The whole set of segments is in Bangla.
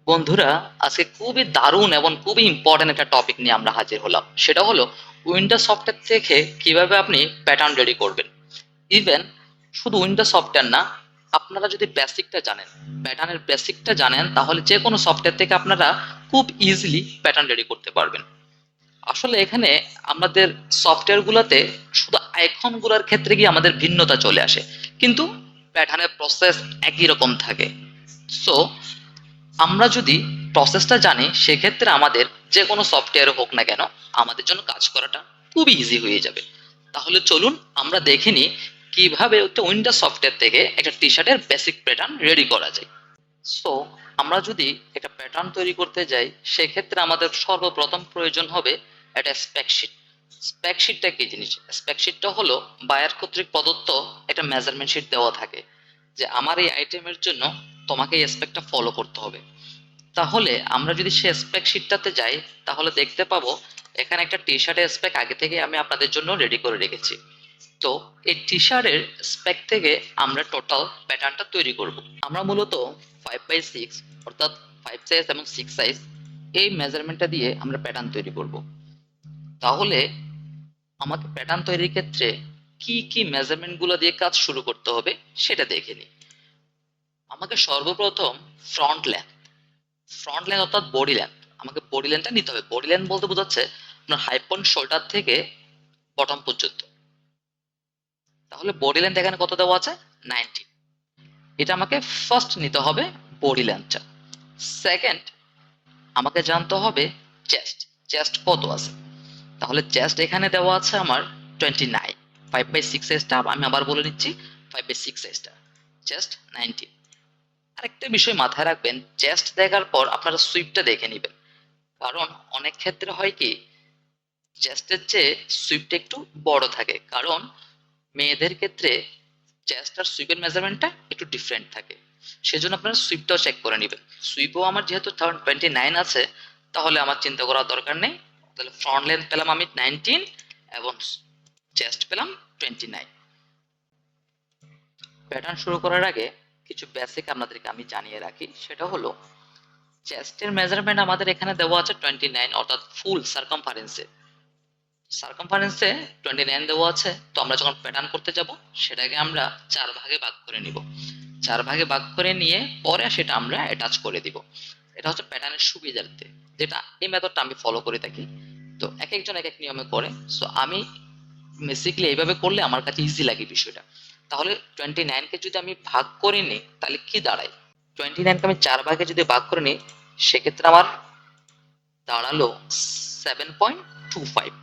বন্ধুরা, আজকে খুবই দারুণ এবং খুবই ইম্পর্টেন্ট একটা টপিক নিয়ে আমরা হাজির হলাম। সেটা হলো উইন্ডোজ সফটওয়্যার থেকে কিভাবে আপনি প্যাটার্ন রেডি করবেন। ইভেন শুধু উইন্ডোজ সফটওয়্যার না, আপনারা যদি বেসিকটা জানেন, প্যাটার্নের বেসিকটা জানেন, তাহলে যে কোনো সফটওয়্যার থেকে আপনারা খুব ইজিলি প্যাটার্ন রেডি করতে পারবেন। আসলে এখানে আমাদের সফটওয়্যারগুলোতে শুধু আইকনগুলোর ক্ষেত্রে গিয়ে আমাদের ভিন্নতা চলে আসে, কিন্তু প্যাটার্নের প্রসেস একই রকম থাকে। সো আমরা যদি প্রসেসটা জানি, সেক্ষেত্রে আমাদের যে কোনো সফটওয়্যার হোক না কেন, আমাদের জন্য কাজ করাটা খুবই ইজি হয়ে যাবে। তাহলে চলুন আমরা দেখে নিই কিভাবে একটা উইন্ডোজ সফটওয়্যার থেকে একটা টি শার্টের বেসিক প্যাটার্ন রেডি করা যায়। সো আমরা যদি একটা প্যাটার্ন তৈরি করতে যাই, সেক্ষেত্রে আমাদের সর্বপ্রথম প্রয়োজন হবে একটা স্পেকশিট। স্পেকশিটটা কি জিনিস? স্পেকশিটটা হলো বায়ার কর্তৃক প্রদত্ত একটা মেজারমেন্ট শিট দেওয়া থাকে, যে আমার এই আইটেমের জন্য তোমাকে এই স্পেকটা ফলো করতে হবে। তাহলে আমরা যদি সে স্পেক শিটটাতে যাই, তাহলে দেখতে পাবো এখানে একটা টি শার্টের স্পেক আগে থেকে আমি আপনাদের জন্য রেডি করে রেখেছি। তো এই টি শার্টের স্পেক থেকে আমরা টোটাল প্যাটার্নটা তৈরি করব। আমরা মূলত 5x6 অর্থাৎ 5 সাইজ এবং 6 সাইজ এই মেজারমেন্টটা দিয়ে আমরা প্যাটার্ন তৈরি করব। তাহলে আমাকে প্যাটার্ন তৈরির ক্ষেত্রে কি কি মেজারমেন্ট গুলো দিয়ে কাজ শুরু করতে হবে সেটা দেখে নিই। আমাকে সর্বপ্রথম ফ্রন্ট লেন্থ অর্থাৎ বডি লেন্থ, আমাকে বডি লেন্থটা নিতে হবে। বডি লেন্থ বলতে বোঝাচ্ছে আপনার হাইপন শোল্ডার থেকে বটম পর্যন্ত। তাহলে বডি লেন্থ এখানে কত দেওয়া আছে? 90। এটা আমাকে ফার্স্ট নিতে হবে বডি লেন্থটা। সেকেন্ড, আমাকে জানতে হবে চেস্ট কত আছে। তাহলে চেস্ট এখানে দেওয়া আছে আমার 29। 5/6 সাইজটা আমি আবার বলে নিচ্ছি, 5/6 সাইজটা চেস্ট 90। আরেকটা বিষয় মাথায় রাখবেন, চেস্ট দেখার পর আপনারা সুইপটা দেখে নেবেন। কারণ অনেক ক্ষেত্রে হয় কি, চেস্টের চেয়ে সুইপটা একটু বড় থাকে, কারণ মেয়েদের ক্ষেত্রে চেস্ট আর সুইপের মেজারমেন্টটা একটু ডিফারেন্ট থাকে। সেজন্য আপনারা সুইপটাও চেক করে নেবেন। সুইপও আমার যেহেতু 29 আছে, তাহলে আমার চিন্তা করার দরকার নেই। তাহলে ফ্রন্ট লেন্থ পেলাম আমি 19 এবং চেস্ট পেলাম 29। প্যাটার্ন শুরু করার আগে কিছু বেসিক আপনাদেরকে আমি জানিয়ে রাখি। সেটা হলো চেস্টের মেজারমেন্ট আমাদের এখানে দেওয়া আছে 29, অর্থাৎ ফুল সার্কামফারেন্সে 29 দেওয়া আছে। তো আমরা যখন প্যাটার্ন করতে যাব, সেটাকে আমরা 4 ভাগে ভাগ করে নিব। 4 ভাগে ভাগ করে নিয়ে পরে সেটা আমরা অ্যাটাচ করে দিব। এটা হচ্ছে প্যাটার্নের সুবিধার্থে, যেটা এই মেথডটা আমি ফলো করে থাকি। তো এক একজন এক এক নিয়মে করে। সো আমি বেসিক্যালি এইভাবে করলে আমার কাছে ইজি লাগে বিষয়টা। তাহলে 29কে যদি আমি ভাগ করে নিই, তাহলে কি দাঁড়ায়? 29কে আমি 4 ভাগে যদি ভাগ করে নিই, সেক্ষেত্রে আমার দাঁড়ালো 7.25।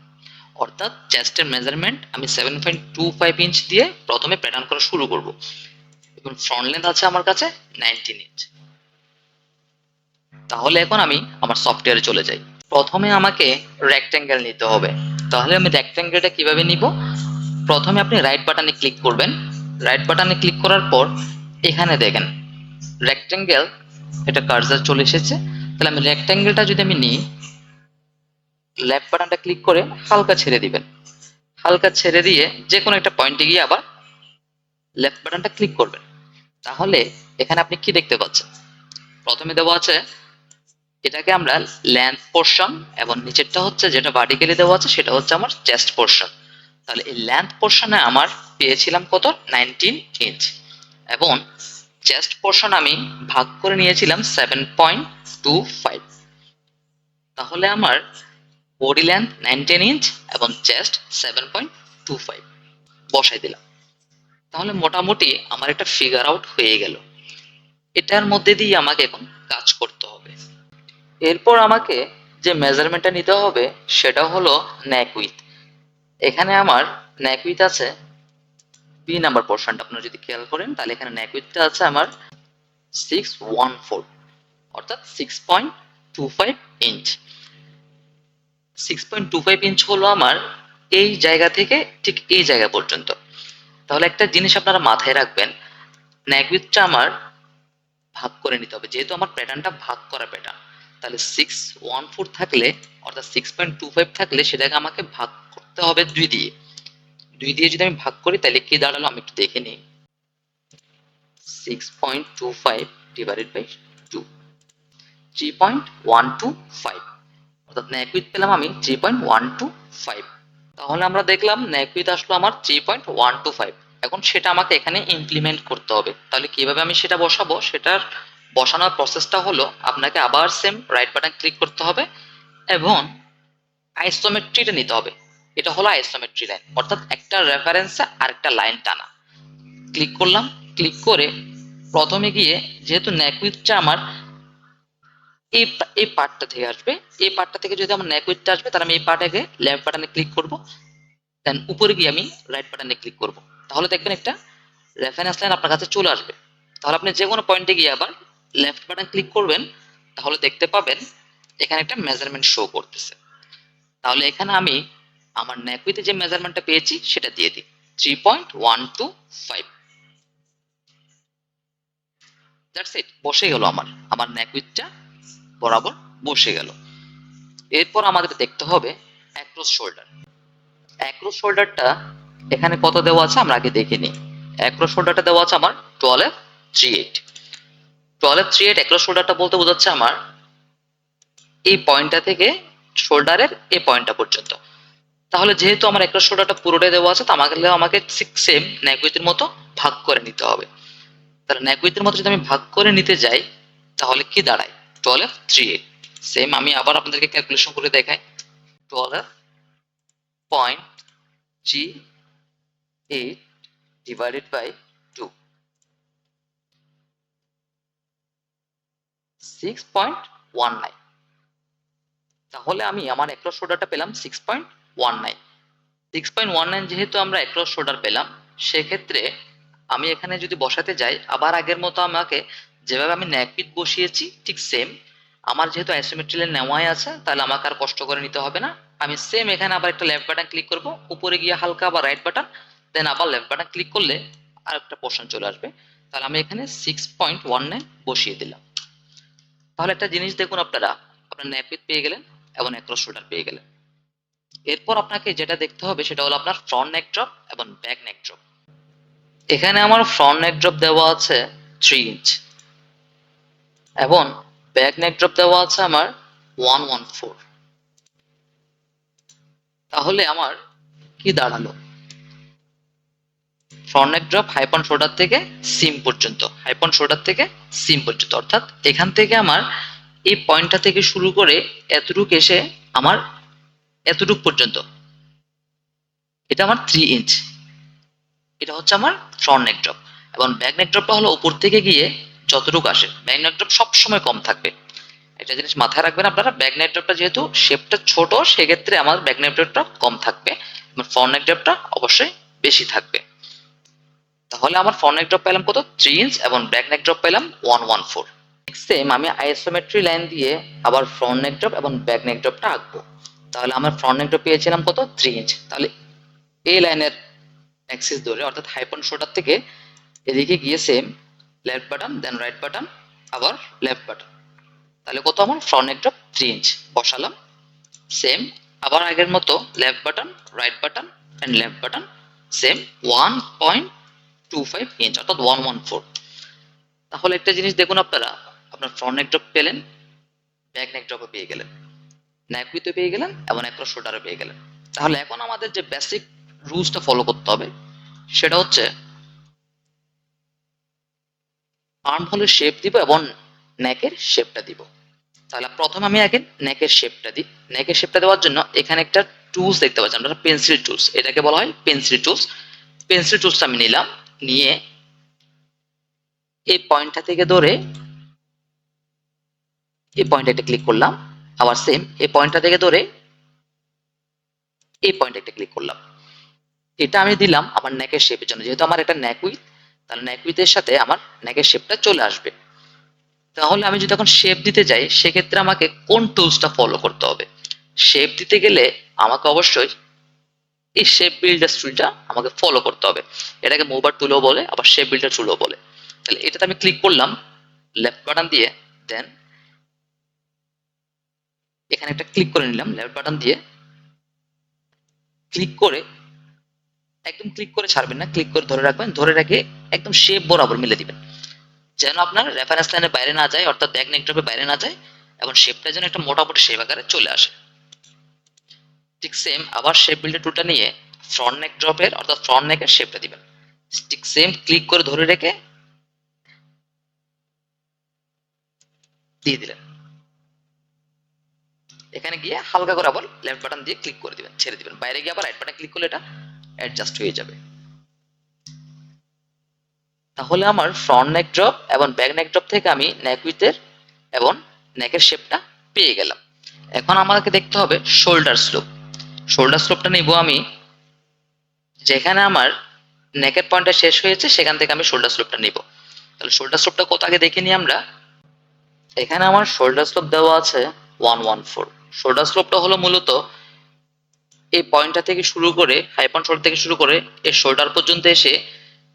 অর্থাৎ চেস্টের মেজারমেন্ট আমি 7.25 ইঞ্চ দিয়ে প্রথমে প্যাটার্ন করা শুরু করব। এবং ফ্রন্ট লেন্থ আছে আমার কাছে 19 ইঞ্চ। তাহলে এখন আমি আমার সফটওয়্যারে চলে যাই। প্রথমে আমাকে রেক্টেঙ্গেল নিতে হবে। তাহলে আমি রেক্টেঙ্গেলটা কিভাবে নিব? প্রথমে আপনি রাইট বাটনে ক্লিক করবেন। রাইট বাটনে ক্লিক করার পর এখানে দেখেন রেক্টেঙ্গেল, এটা কার্সার চলে এসেছে। তাহলে আমি রেক্টেঙ্গেলটা যদি আমি নিই, লেফট বাটনটা ক্লিক করে হালকা ছেড়ে দিবেন। হালকা ছেড়ে দিয়ে যে কোনো একটা পয়েন্টে গিয়ে আবার লেফট বাটনটা ক্লিক করবেন। তাহলে এখানে আপনি কি দেখতে পাচ্ছেন? প্রথমে দেওয়া আছে, এটাকে আমরা লেন্থ পোর্শন, এবং নিচেরটা হচ্ছে যেটা ভার্টিক্যালি দেওয়া আছে সেটা হচ্ছে আমার চেস্ট পোর্শন। তাহলে এই লেন্থ পোর্শনে আমার পেয়েছিলাম কত? 19 ইঞ্চ। এবং চেস্ট পোর্শন আমি ভাগ করে নিয়েছিলাম 7.25। তাহলে আমার বডি লেন্থ 19 ইঞ্চ এবং চেস্ট 7.25 বসাই দিলাম। তাহলে মোটামুটি আমার একটা ফিগার আউট হয়ে গেল। এটার মধ্যে দিয়ে আমাকে এখন কাজ করতে হবে। এরপর আমাকে যে মেজারমেন্টটা নিতে হবে সেটা হলো নেক উইথ। এখানে আমার নেক উইথ আছে বি নাম্বার পোর্শনটা, আপনারা যদি খেয়াল করেন, তাহলে এখানে নেক উইথটা আছে আমার 614, অর্থাৎ 6.25 ইঞ্চ। 6.25 ইঞ্চ হলো আমার এই জায়গা থেকে ঠিক এই জায়গা পর্যন্ত। তাহলে একটা জিনিস আপনারা মাথায় রাখবেন, নেক উইথটা আমার ভাগ করে নিতে হবে। যেহেতু আমার প্যাটার্নটা ভাগ করা প্যাটার্ন, তাহলে 614 থাকলে, অর্থাৎ 6.25 থাকলে, সেটাকে আমাকে ভাগ করতে হবে 2 দিয়ে। 2 দিয়ে যদি আমি ভাগ করি, তাহলে কি দাঁড়ালো আমি একটু দেখে নিই। 6.25 ডিভাইডেড বাই 2। 3.125, অর্থাৎ নেক উইথ পেলাম আমি 3.125। তাহলে আমরা দেখলাম নেক উইথ আসলো আমার 3.125। এখন সেটা আমাকে এখানে ইমপ্লিমেন্ট করতে হবে। তাহলে কিভাবে আমি সেটা বসাবো, সেটার বসানোর প্রসেসটা হলো আপনাকে আবার সেম রাইট বাটন ক্লিক করতে হবে এবং আইসোমেট্রিটা নিতে হবে। এটা হলো আইসোমেট্রি লাইন, অর্থাৎ একটা রেফারেন্সে আরেকটা লাইন টানা। ক্লিক করলাম, ক্লিক করে প্রথমে গিয়ে যেহেতু নেক উইথটা আমার এই এই পার্টটা থেকে আসবে, এই পার্টটা থেকে যদি আমার নেক উইথটা আসবে তাহলে আমি এই পার্টে লেফট বাটনে ক্লিক করব, দেন উপরে গিয়ে আমি রাইট বাটনে ক্লিক করব। তাহলে দেখবেন একটা রেফারেন্স লাইন আপনার কাছে চলে আসবে। তাহলে আপনি যে কোনো পয়েন্টে গিয়ে আবার লেফট বাটন ক্লিক করবেন, তাহলে দেখতে পাবেন এখানে একটা মেজারমেন্ট শো করতেছে। তাহলে এখানে আমি আমার নেক উইথে যে মেজারমেন্টটা পেয়েছি সেটা দিয়ে দিই 3.125। দ্যাটস ইট, বসে গেল আমার আমার নেক উইথটা বরাবর বসে গেল। এরপর আমাদের দেখতে হবে অ্যাক্রস শোল্ডার। অ্যাক্রস শোল্ডারটা এখানে কত দেওয়া আছে আমরা আগে দেখে নিই। অ্যাক্রস শোল্ডারটা দেওয়া আছে আমার 12.38। 12.38 অ্যাক্রস শোল্ডারটা বলতে বোঝাচ্ছে আমার এই পয়েন্টটা থেকে শোল্ডারের এই পয়েন্টটা পর্যন্ত। তাহলে যেহেতু আমার অ্যাক্রস শোল্ডারটা পুরোটাই দেওয়া আছে, আমাকে সেম নেক উইথের মতো ভাগ করে নিতে হবে। তাহলে নেক উইথের মতো যদি আমি ভাগ করে নিতে যাই তাহলে কি দাঁড়ায় 12.38। সেম আমি আবার আপনাদেরকে ক্যালকুলেশন করে দেখাই। 12.38 divided by 2, 6.19। তাহলে আমি আমার অ্যাক্রস শোল্ডারটা পেলাম 6.19। 6.19 যেহেতু আমরা অ্যাক্রস শোল্ডার পেলাম, সেক্ষেত্রে আমি এখানে যদি বসাতে যাই আবার আগের মতো আমাকে যেভাবে আমি নেক উইথ বসিয়েছি ঠিক সেম, আমার যেহেতু আইসোমেট্রি লাইন নেওয়াই আছে তাহলে আমাকে আর কষ্ট করে নিতে হবে না। আমি সেম এখানে আবার একটা লেফট বাটন ক্লিক করব, উপরে গিয়ে হালকা আবার রাইট বাটন, দেন আবার লেফট বাটন ক্লিক করলে আর একটা পোর্শন চলে আসবে। তাহলে আমি এখানে 6.19 বসিয়ে দিলাম। তাহলে একটা জিনিস দেখুন, আপনার নেক উইথ পেয়ে গেলেন এবং অ্যাক্রস শোল্ডার পেয়ে গেলেন। এরপর আপনাকে যেটা দেখতে হবে সেটা হলো আপনার ফ্রন্ট নেক ড্রপ এবং ব্যাক নেক ড্রপ। এখানে আমার ফ্রন্ট নেক ড্রপ দেওয়া আছে 3 ইঞ্চ এবং ব্যাক নেক ড্রপ দেওয়া আছে আমার 114। তাহলে আমার কি দাঁড়ালো, ফ্রন্ট নেক ড্রপ হাইপন শোল্ডার থেকে সিম পর্যন্ত, হাইপন শোল্ডার থেকে সিম পর্যন্ত, অর্থাৎ এখান থেকে আমার এই পয়েন্টটা থেকে শুরু করে এতটুক এসে আমার এতটুক পর্যন্ত, এটা আমার 3 ইঞ্চ। এটা হচ্ছে আমার ফ্রন্ট নেক ড্রপ। এবং ব্যাক নেক ড্রপটা হলো উপর থেকে গিয়ে যতটুকু আসে। ব্যাক নেক ড্রপ সবসময় কম থাকবে, একটা জিনিস মাথায় রাখবেন আপনারা। ব্যাক নেক ড্রপটা যেহেতু শেপটা ছোট, সেক্ষেত্রে আমার ব্যাক নেক ড্রপটা কম থাকবে এবং ফ্রন্ট নেক ড্রপটা অবশ্যই বেশি থাকবে। তাহলে আমার ফ্রন্ট নেক ড্রপ পেলাম কত 3 ইঞ্চ এবং ব্যাক নেক ড্রপ পেলাম 114। সেম আমি আইসোমেট্রি লাইন দিয়ে আবার ফ্রন্ট নেক ড্রপ এবং ব্যাক নেক ড্রপটা আঁকবো। তাহলে আমার ফ্রন্ট নেক ড্রপ পেয়েছিলাম কত 3 ইঞ্চ। তাহলে এই লাইনের অ্যাক্সিস ধরে, অর্থাৎ হাইপন শোল্ডার থেকে এদিকে গিয়ে same left button, then right button, আবার লেফট বাটন। তাহলে কত আমার ফ্রন্ট নেক ড্রপ 3 ইঞ্চ বসালাম। সেম আবার আগের মতো left button, right button and left button, same 1.25 inch অর্থাৎ 114। তাহলে একটা জিনিস দেখুন, আপনার ফ্রন্ট নেক ড্রপ পেলেন, ব্যাক নেক ড্রপও পেয়ে গেলেন, নেক উইথও পেয়ে গেলেন এবং অ্যাক্রস শোল্ডারও পেয়ে গেলেন। তাহলে এখন আমাদের যে বেসিক রুলসটা ফলো করতে হবে সেটা হচ্ছে আর্ম হোলের শেপ দিব এবং নেকের শেপটা দিব। তাহলে প্রথমে আমি আগে নেকের শেপটা দিই। নেকের শেপটা দেওয়ার জন্য এখানে একটা টুলস দেখতে পাচ্ছেন আপনারা, পেন্সিল টুলস, এটাকে বলা হয় পেন্সিল টুলস। পেন্সিল টুলসটা আমি নিলাম, নিয়ে এই পয়েন্টটা থেকে ধরে এই পয়েন্টে একটা ক্লিক করলাম, আবার সেম এই পয়েন্টটা থেকে ধরে এই পয়েন্টে একটা ক্লিক করলাম। এটা আমি দিলাম আমার নেকের শেপের জন্য, যেহেতু আমার এটা নেক উইথ, তাহলে নেক উইথের সাথে আমার নেকের শেপটা চলে আসবে। তাহলে আমি যদি এখন শেপ দিতে যাই সেক্ষেত্রে আমাকে কোন টুলসটা ফলো করতে হবে? শেপ দিতে গেলে আমাকে অবশ্যই এই শেপ বিল্ডার টুলটা আমাকে ফলো করতে হবে। এটাকে মুভার টুলও বলে, আবার শেপ বিল্ডার টুলও বলে। তাহলে এটাতে আমি ক্লিক করলাম লেফট বাটন দিয়ে, দেন এখানে একটা ক্লিক করে নিলাম লেফট বাটন দিয়ে। ক্লিক করে একদম ক্লিক করে ছাড়বেন না, ক্লিক করে ধরে রাখবেন, ধরে রেখে একদম শেপ বরাবর মিলে দিবেন, যেন আপনার রেফারেন্স লাইনের বাইরে না যায়, অর্থাৎ ব্যাক নেক ড্রপের বাইরে না যায় এবং শেপটা যেন একটা মোটামুটি শেপ আকারে চলে আসে। ঠিক সেম আবার শেপ বিল্ডার টুলটা নিয়ে ফ্রন্ট নেক ড্রপের অর্থাৎ ফ্রন্ট নেকের শেপটা দিবেন। ঠিক সেম ক্লিক করে ধরে রেখে দিয়ে দিলেন। এখানে গিয়ে হালকা করে আবার লেফট বাটন দিয়ে ক্লিক করে দিবেন, ছেড়ে দিবেন। বাইরে গিয়ে আবার রাইট বাটন ক্লিক করলে এটা অ্যাডজাস্ট হয়ে যাবে। তাহলে আমার ফ্রন্ট নেক ড্রপ এবং ব্যাক নেক ড্রপ থেকে আমি নেক উইথের এবং নেকের শেপটা পেয়ে গেলাম। এখন আমাকে দেখতে হবে শোল্ডার স্লোপ। শোল্ডার স্লোপটা নিব আমি যেখানে আমার নেকের পয়েন্টটা শেষ হয়েছে সেখান থেকে আমি শোল্ডার স্লোপটা নিব। তাহলে শোল্ডার স্লোপটা কত আগে দেখে নিই আমরা। এখানে আমার শোল্ডার স্লোপ দেওয়া আছে 114। শোল্ডার স্লোপটা হলো মূলত এই পয়েন্টটা থেকে শুরু করে হাই পয়েন্ট শোল্ডার থেকে শুরু করে এই শোল্ডার পর্যন্ত এসে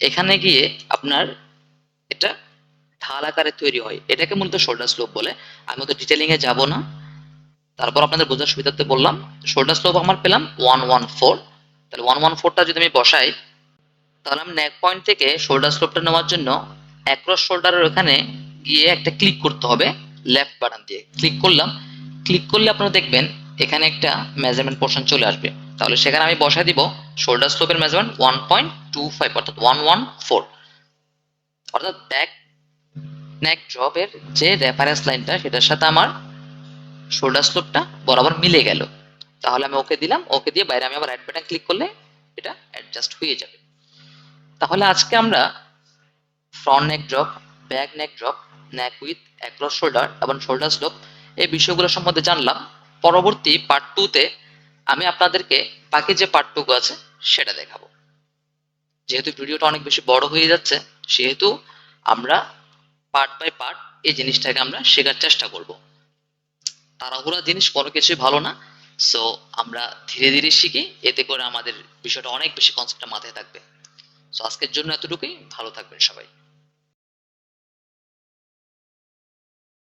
এখানে গিয়ে আপনার এটা ঢাল আকারে তৈরি হয়, এটাকে মূলত শোল্ডার স্লোপ বলে। আমি তো ডিটেলিং এ যাব না, তারপর আপনাদের বোঝার সুবিধার্থে বললাম। শোল্ডার স্লোপ আমার পেলাম 114। তাহলে 114টা যদি আমি বসাই তাহলে আমি নেক পয়েন্ট থেকে শোল্ডার স্লোপটা নেওয়ার জন্য অ্যাক্রস শোল্ডারের ওখানে গিয়ে একটা ক্লিক করতে হবে লেফট বাটন দিয়ে। ক্লিক করলাম, ক্লিক করলে আপনারা দেখবেন এখানে একটা মেজারমেন্ট পোর্শন চলে আসবে। তাহলে সেখানে আমি বসাই দিব শোল্ডার স্লোপের মেজারমেন্ট 1.25 অর্থাৎ 114। অর্থাৎ ব্যাক নেক ড্রপের যে রেফারেন্স লাইনটা সেটার সাথে আমার শোল্ডার স্লোপটা বরাবর মিলে গেল। তাহলে আমি ওকে দিলাম, ওকে দিয়ে বাইরে আমি আবার রাইট বাটন ক্লিক করলে এটা অ্যাডজাস্ট হয়ে যাবে। তাহলে আজকে আমরা front neck drop, back neck drop, neck with, across shoulder এবং শোল্ডার স্লোপ এই বিষয়গুলো সম্বন্ধে জানলাম। পরবর্তী পার্ট 2তে আমি আপনাদেরকে বাকি যে পার্টটুকু আছে সেটা দেখাবো। যেহেতু ভিডিওটা অনেক বেশি বড় হয়ে যাচ্ছে সেহেতু আমরা পার্ট বাই পার্ট এই জিনিসটাকে আমরা শেখার চেষ্টা করব। তাড়াহুড়া জিনিস কোনো কিছুই ভালো না। সো আমরা ধীরে ধীরে শিখি, এতে করে আমাদের বিষয়টা অনেক বেশি কনসেপ্টটা মাথায় থাকবে। সো আজকের জন্য এতটুকুই, ভালো থাকবেন সবাই।